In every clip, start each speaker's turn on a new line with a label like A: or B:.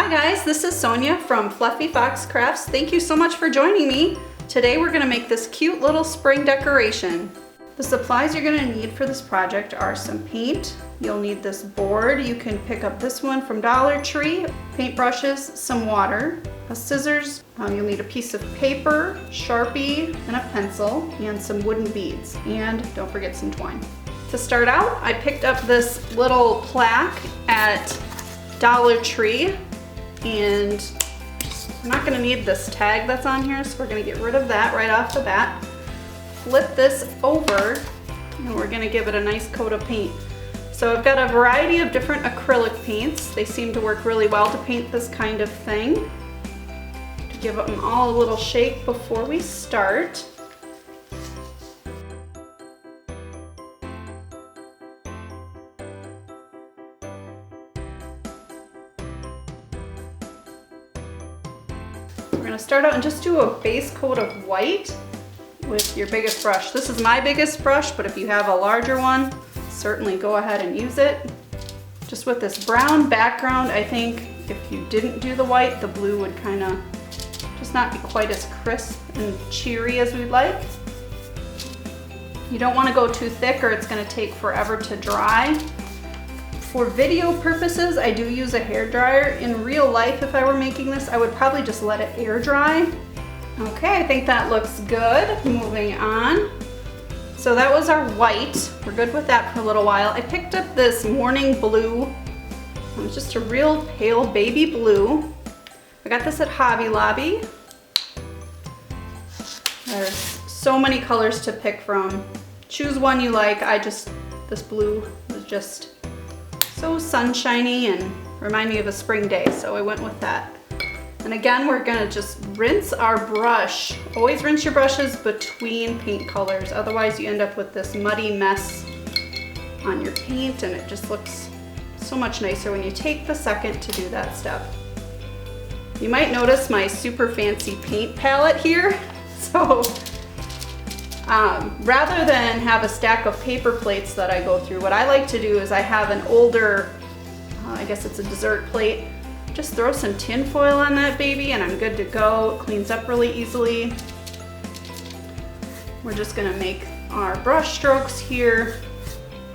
A: Hi guys, this is Sonja from Fluffy Fox Crafts. Thank you so much for joining me. Today we're gonna make this cute little spring decoration. The supplies you're gonna need for this project are some paint. You'll need this board. You can pick up this one from Dollar Tree, paintbrushes, some water, scissors. You'll need a piece of paper, Sharpie, and a pencil, and some wooden beads. And don't forget some twine. To start out, I picked up this little plaque at Dollar Tree, and I'm not gonna need this tag that's on here, so we're gonna get rid of that right off the bat. Flip this over, and we're gonna give it a nice coat of paint. So I've got a variety of different acrylic paints. They seem to work really well to paint this kind of thing. To give them all a little shake before we start. We're gonna start out and just do a base coat of white with your biggest brush. This is my biggest brush, but if you have a larger one, certainly go ahead and use it. Just with this brown background, I think if you didn't do the white, the blue would kind of just not be quite as crisp and cheery as we'd like. You don't want to go too thick or it's going to take forever to dry. For video purposes, I do use a hair dryer. In real life, if I were making this, I would probably just let it air dry. Okay, I think that looks good. Moving on. So that was our white. We're good with that for a little while. I picked up this morning blue. It's just a real pale baby blue. I got this at Hobby Lobby. There's so many colors to pick from. Choose one you like. This blue was just so sunshiny and remind me of a spring day, so I went with that. And again, we're gonna just rinse our brush. Always rinse your brushes between paint colors, otherwise you end up with this muddy mess on your paint and it just looks so much nicer when you take the second to do that step. You might notice my super fancy paint palette here. So rather than have a stack of paper plates that I go through, what I like to do is I have an older, I guess it's a dessert plate. Just throw some tin foil on that baby and I'm good to go. It cleans up really easily. We're just gonna make our brush strokes here.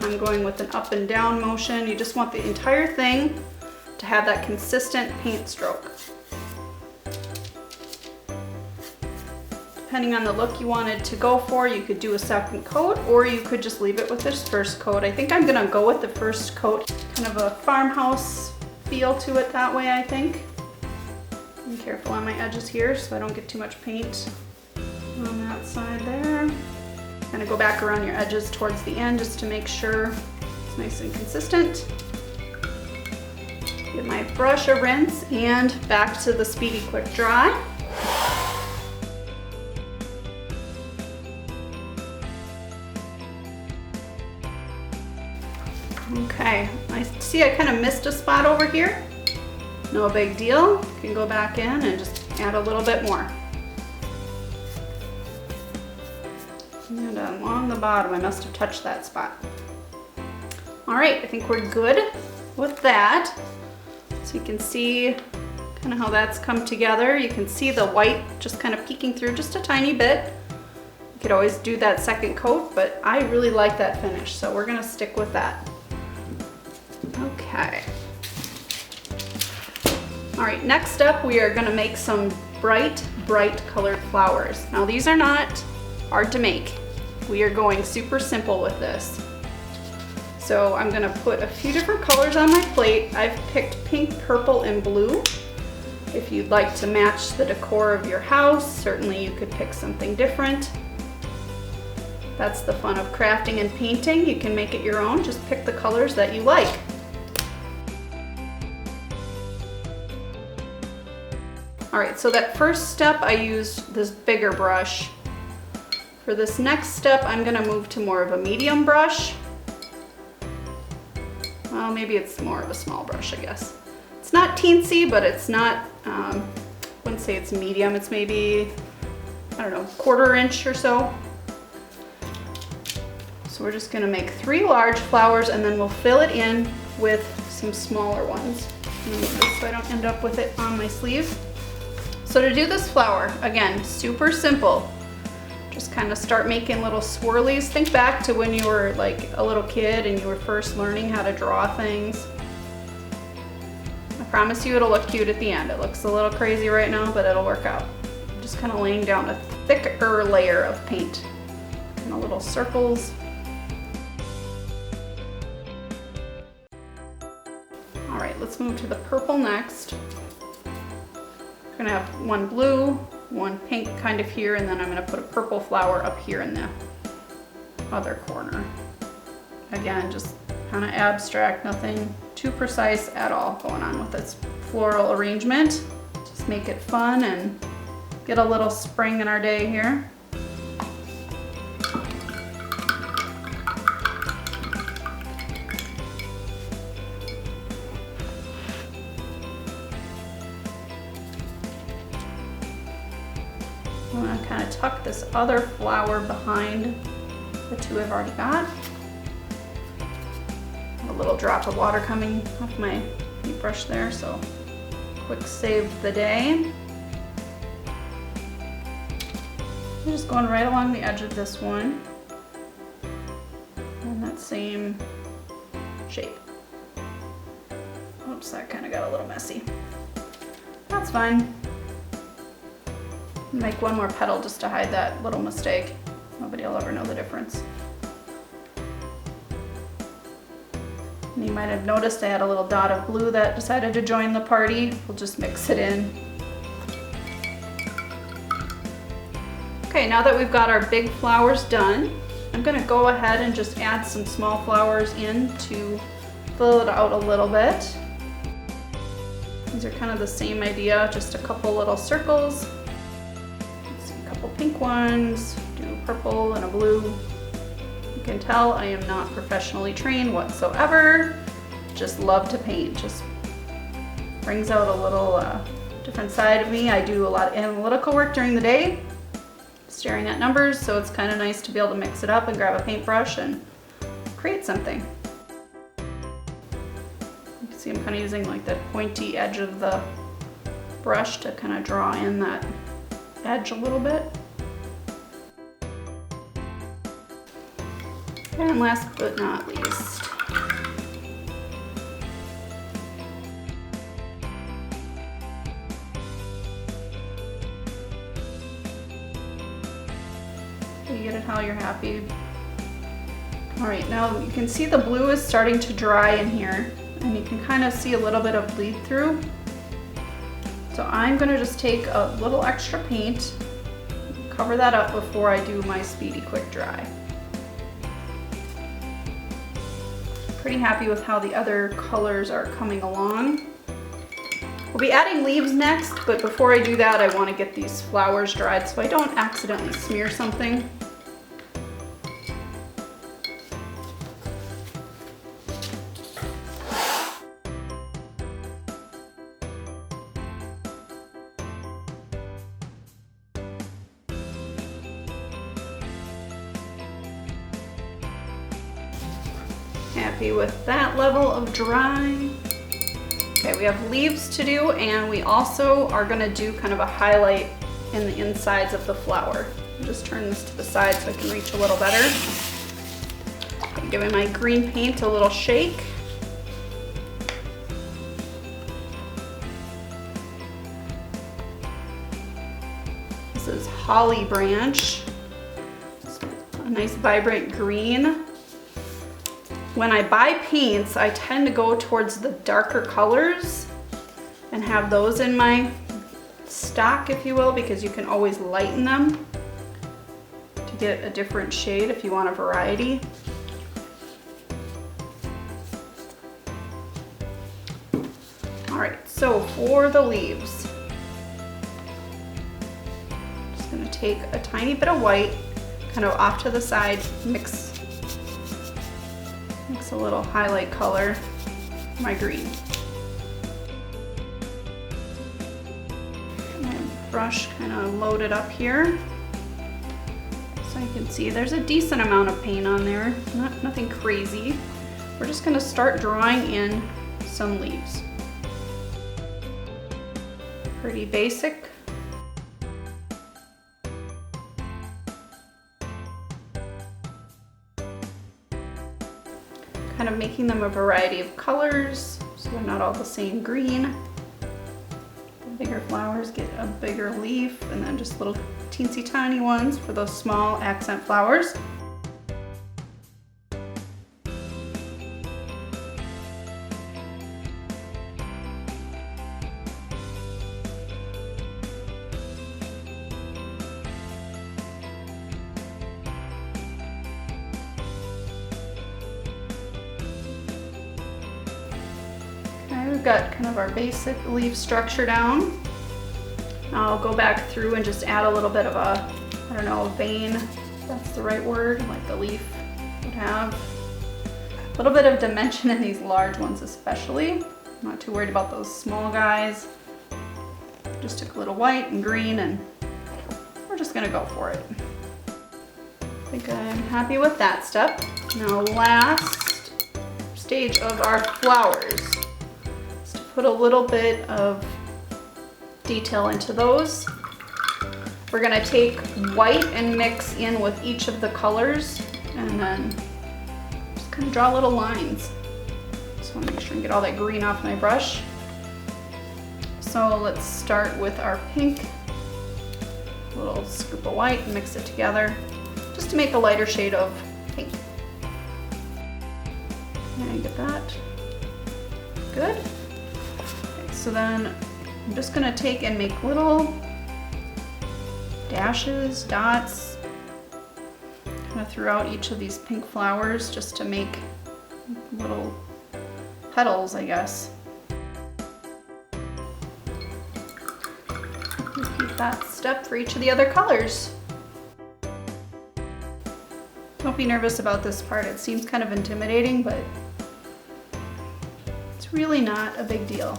A: I'm going with an up and down motion. You just want the entire thing to have that consistent paint stroke. Depending on the look you wanted to go for, you could do a second coat or you could just leave it with this first coat. I think I'm gonna go with the first coat, kind of a farmhouse feel to it that way, I think. Be careful on my edges here so I don't get too much paint on that side there. Gonna go back around your edges towards the end just to make sure it's nice and consistent. Give my brush a rinse and back to the Speedy Quick Dry. Okay, I see I kind of missed a spot over here. No big deal. You can go back in and just add a little bit more. And along the bottom, I must have touched that spot. All right, I think we're good with that. So you can see kind of how that's come together. You can see the white just kind of peeking through just a tiny bit. You could always do that second coat, but I really like that finish, so we're gonna stick with that. Okay. All right, next up we are gonna make some bright colored flowers. Now these are not hard to make. We are going super simple with this. So I'm gonna put a few different colors on my plate. I've picked pink, purple, and blue. If you'd like to match the decor of your house, certainly you could pick something different. That's the fun of crafting and painting. You can make it your own, just pick the colors that you like. All right, so that first step I used this bigger brush. For this next step, I'm gonna move to more of a medium brush. Well, maybe it's more of a small brush, I guess. It's not teensy, but it's not, I wouldn't say it's medium. It's maybe, I don't know, 1/4 inch or so. So we're just gonna make 3 large flowers and then we'll fill it in with some smaller ones. Move this so I don't end up with it on my sleeve. So to do this flower, again, super simple. Just kind of start making little swirlies. Think back to when you were like a little kid and you were first learning how to draw things. I promise you it'll look cute at the end. It looks a little crazy right now, but it'll work out. Just kind of laying down a thicker layer of paint. Kind of little circles. All right, let's move to the purple next. We're gonna have one blue, one pink kind of here, and then I'm gonna put a purple flower up here in the other corner. Again, just kind of abstract, nothing too precise at all going on with this floral arrangement. Just make it fun and get a little spring in our day here. I'm gonna kind of tuck this other flower behind the two I've already got. A little drop of water coming off my paintbrush there, so quick save the day. I'm just going right along the edge of this one in that same shape. Oops, that kind of got a little messy. That's fine. Make one more petal just to hide that little mistake. Nobody will ever know the difference. And you might have noticed I had a little dot of blue that decided to join the party. We'll just mix it in. Okay, now that we've got our big flowers done, I'm gonna go ahead and just add some small flowers in to fill it out a little bit. These are kind of the same idea, just a couple little circles. Let's see, a couple pink ones, do a purple and a blue. You can tell I am not professionally trained whatsoever. Just love to paint. Just brings out a little different side of me. I do a lot of analytical work during the day, staring at numbers, so it's kind of nice to be able to mix it up and grab a paintbrush and create something. You can see I'm kind of using like the pointy edge of the brush to kind of draw in that edge a little bit. And last but not least, you get it how you're happy. All right, now you can see the blue is starting to dry in here, and you can kind of see a little bit of bleed through. So I'm gonna just take a little extra paint, cover that up before I do my speedy quick dry. Pretty happy with how the other colors are coming along. We'll be adding leaves next, but before I do that, I want to get these flowers dried so I don't accidentally smear something. Happy with that level of dry. Okay, we have leaves to do, and we also are gonna do kind of a highlight in the insides of the flower. I'll just turn this to the side so I can reach a little better. I'm giving my green paint a little shake. This is Holly Branch. It's a nice vibrant green. When I buy paints, I tend to go towards the darker colors and have those in my stock, if you will, because you can always lighten them to get a different shade if you want a variety. All right, so for the leaves, I'm just gonna take a tiny bit of white, kind of off to the side, mix a little highlight color, my green. My brush kind of loaded up here. So you can see there's a decent amount of paint on there, nothing crazy. We're just gonna start drawing in some leaves. Pretty basic. Kind of making them a variety of colors so they're not all the same green. The bigger flowers get a bigger leaf, and then just little teensy tiny ones for those small accent flowers. We've got kind of our basic leaf structure down. Now I'll go back through and just add a little bit of a, I don't know, a vein, if that's the right word, like the leaf would have. A little bit of dimension in these large ones especially. I'm not too worried about those small guys. Just took a little white and green and we're just gonna go for it. I think I'm happy with that step. Now last stage of our flowers. Put a little bit of detail into those. We're gonna take white and mix in with each of the colors and then just kind of draw little lines. Just wanna make sure and get all that green off my brush. So let's start with our pink. A little scoop of white and mix it together just to make a lighter shade of pink. And get that. Good. So then I'm just gonna take and make little dashes, dots, kind of throughout each of these pink flowers just to make little petals, I guess. Repeat that step for each of the other colors. Don't be nervous about this part. It seems kind of intimidating, but it's really not a big deal.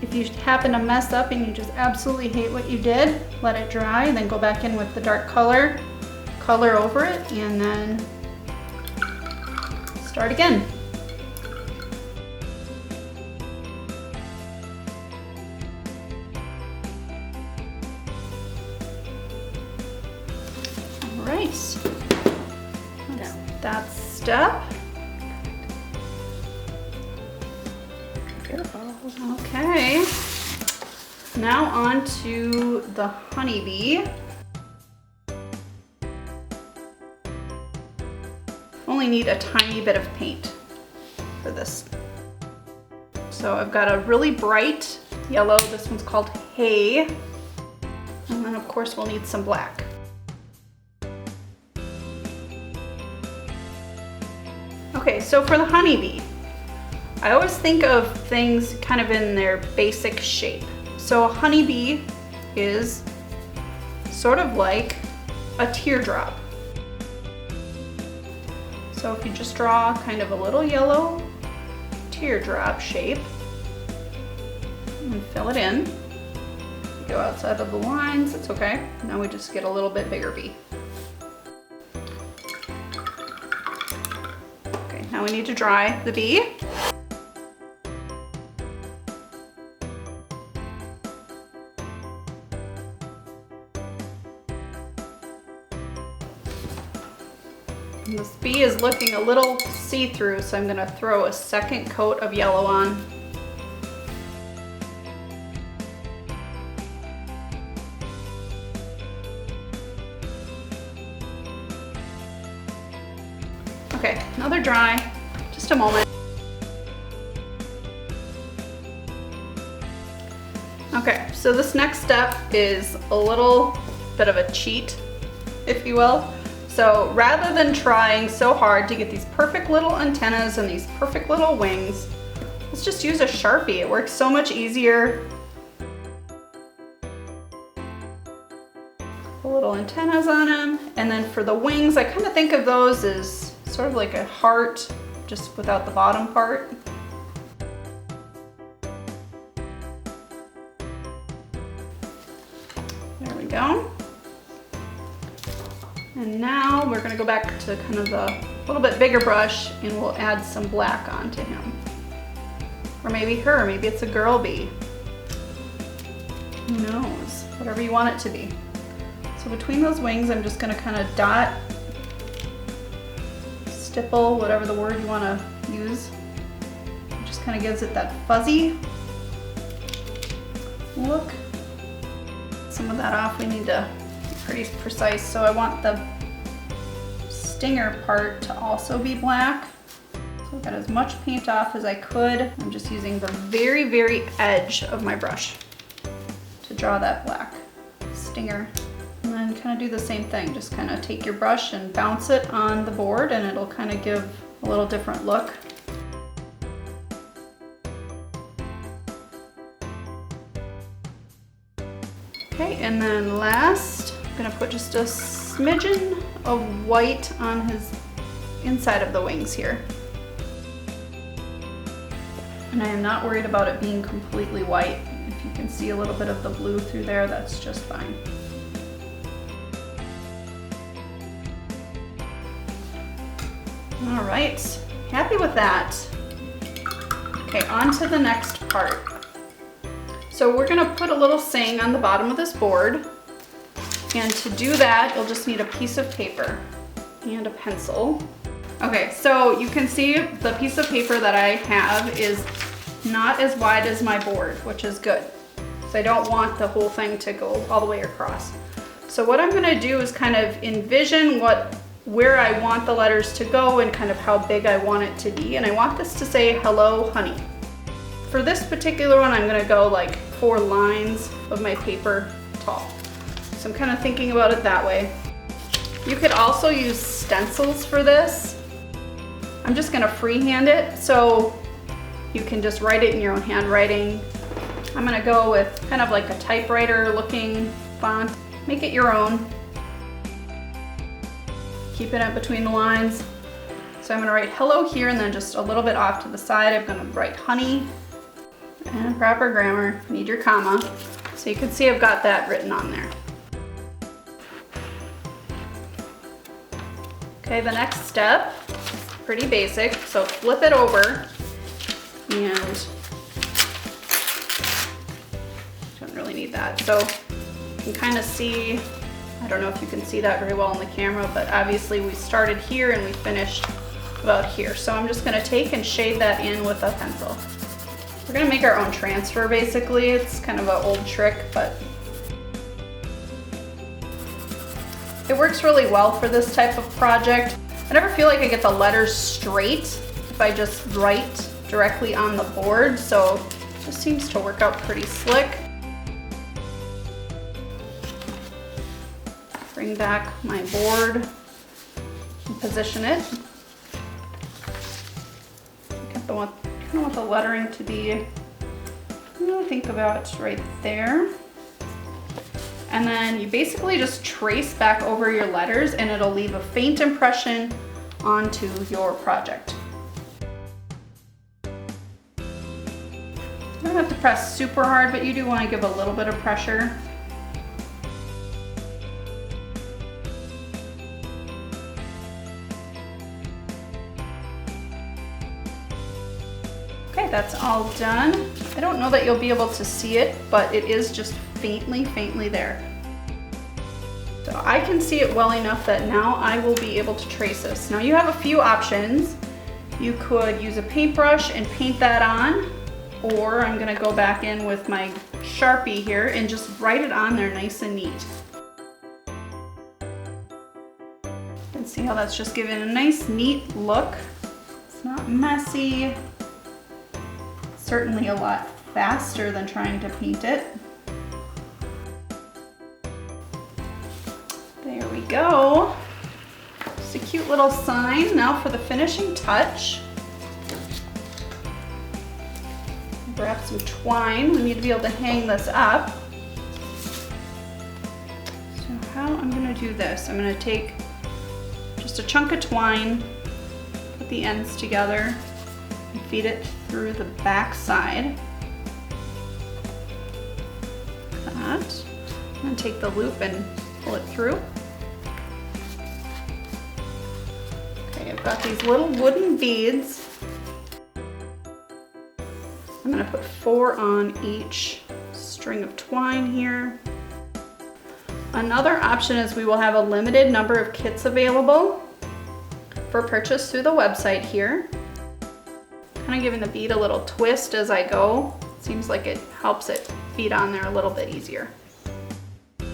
A: If you happen to mess up and you just absolutely hate what you did, let it dry and then go back in with the dark color over it, and then start again. All right, that's that step. Okay, now on to the honeybee. Only need a tiny bit of paint for this. So I've got a really bright yellow, this one's called Hay, and then of course we'll need some black. Okay, so for the honeybee, I always think of things kind of in their basic shape. So a honeybee is sort of like a teardrop. So if you just draw kind of a little yellow teardrop shape and fill it in, go outside of the lines, it's okay. Now we just get a little bit bigger bee. Okay, now we need to dry the bee. This bee is looking a little see-through, so I'm going to throw a second coat of yellow on. Okay, now they're dry. Just a moment. Okay, so this next step is a little bit of a cheat, if you will. So rather than trying so hard to get these perfect little antennas and these perfect little wings, let's just use a Sharpie. It works so much easier. The little antennas on them. And then for the wings, I kind of think of those as sort of like a heart, just without the bottom part. There we go. And now we're gonna go back to kind of the little bit bigger brush and we'll add some black onto him. Or maybe her, maybe it's a girl bee. Who knows? Whatever you want it to be. So between those wings, I'm just gonna kind of dot, stipple, whatever the word you wanna use. It just kind of gives it that fuzzy look. Some of that off, we need to be pretty precise. So I want the stinger part to also be black. So I got as much paint off as I could. I'm just using the very, very edge of my brush to draw that black stinger. And then kind of do the same thing. Just kind of take your brush and bounce it on the board and it'll kind of give a little different look. Okay, and then last, I'm gonna put just a smidgen of white on his inside of the wings here. And I am not worried about it being completely white. If you can see a little bit of the blue through there, that's just fine. All right, happy with that. Okay, on to the next part. So we're gonna put a little saying on the bottom of this board. And to do that, you'll just need a piece of paper and a pencil. Okay, so you can see the piece of paper that I have is not as wide as my board, which is good. So I don't want the whole thing to go all the way across. So what I'm gonna do is kind of envision where I want the letters to go and kind of how big I want it to be. And I want this to say, hello, honey. For this particular one, I'm gonna go like 4 lines of my paper tall. So I'm kind of thinking about it that way. You could also use stencils for this. I'm just gonna freehand it, so you can just write it in your own handwriting. I'm gonna go with kind of like a typewriter looking font. Make it your own. Keep it in between the lines. So I'm gonna write hello here and then just a little bit off to the side, I'm gonna write honey. And proper grammar, need your comma. So you can see I've got that written on there. Okay, the next step, pretty basic. So flip it over and don't really need that. So you can kind of see, I don't know if you can see that very well on the camera, but obviously we started here and we finished about here. So I'm just gonna take and shade that in with a pencil. We're gonna make our own transfer basically. It's kind of an old trick, but it works really well for this type of project. I never feel like I get the letters straight if I just write directly on the board, so it just seems to work out pretty slick. Bring back my board and position it. I want the lettering to be, I think about right there. And then you basically just trace back over your letters and it'll leave a faint impression onto your project. You don't have to press super hard, but you do want to give a little bit of pressure. Okay, that's all done. I don't know that you'll be able to see it, but it is just faintly there. So I can see it well enough that now I will be able to trace this. Now you have a few options. You could use a paintbrush and paint that on, or I'm gonna go back in with my Sharpie here and just write it on there nice and neat. You can see how that's just giving a nice neat look. It's not messy. Certainly a lot faster than trying to paint it. There we go. Just a cute little sign. Now for the finishing touch. Grab some twine. We need to be able to hang this up. So how I'm gonna do this, I'm gonna take just a chunk of twine, put the ends together, and feed it through the back side. Like that. And take the loop and pull it through. Okay, I've got these little wooden beads. gonna put 4 on each string of twine here. Another option is we will have a limited number of kits available for purchase through the website here. Kind of giving the bead a little twist as I go. Seems like it helps it feed on there a little bit easier. You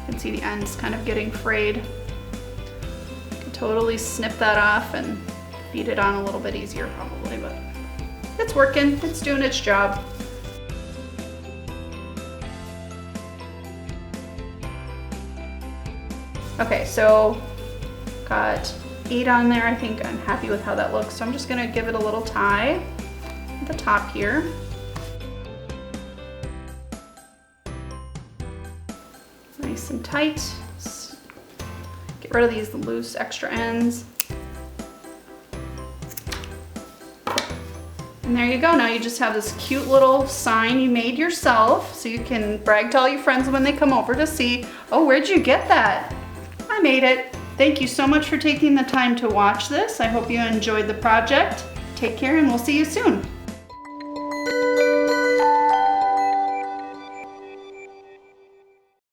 A: can see the ends kind of getting frayed. You can totally snip that off and feed it on a little bit easier probably, but it's working, it's doing its job. Okay, so got 8 on there. I think I'm happy with how that looks. So I'm just gonna give it a little tie at the top here. Nice and tight. Get rid of these loose extra ends. And there you go. Now you just have this cute little sign you made yourself, so you can brag to all your friends when they come over to see, oh, where'd you get that? I made it. Thank you so much for taking the time to watch this. I hope you enjoyed the project. Take care and we'll see you soon.